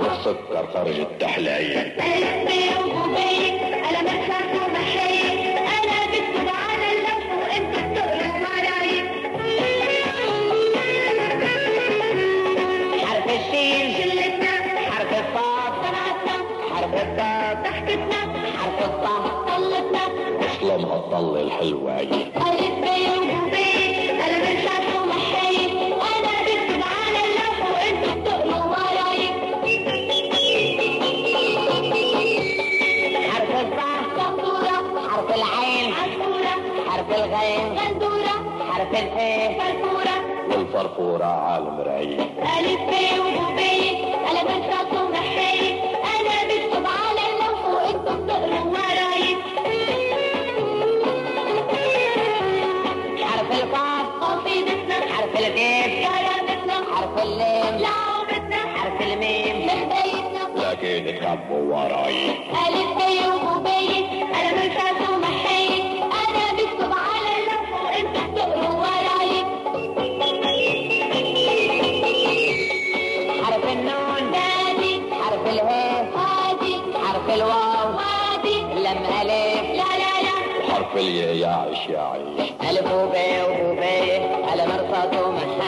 والسكر خرج التحلية. ألف ب وب أنا مرساكم بحي، أنا بكتب على اللف وأنتوا بتقروا وراي. حرف الشين شلتنا، حرف الصاد صنعتنا، حرف الضاد ضحكتنا، حرف الطاء طلتنا، اصلها الطل الحلوة. ألف ب وب أنا مرساكم بحي، أنا بكتب على اللف وأنتوا بتقروا وراي. حرف الظهر صبورة، حرف العين عصفورة، حرف الغين غندورة، حرف الف فرفورة، والفرفورة عالم رايق. ألف ب وب أنا برساكم بحي، أنا بكتب على اللوح وأنتوا بتقروا وراي. حرف القاف قصيدتنا، حرف الكاف كرامتنا، حرف اللام لعوبتنا، حرف الميم لهدايتنا، لكن تخبوا وراي. ألف ب وب أنا برساكم بحي، أنا بكتب على اللوح وأنتوا بتقروا وراي. حرف النون نادي، حرف الهاء هادي، حرف الواو وادي، لم ألف لا لا لا، وحرف الياء يعيش يعيش. ألف وب وب على مرصاد ومحي.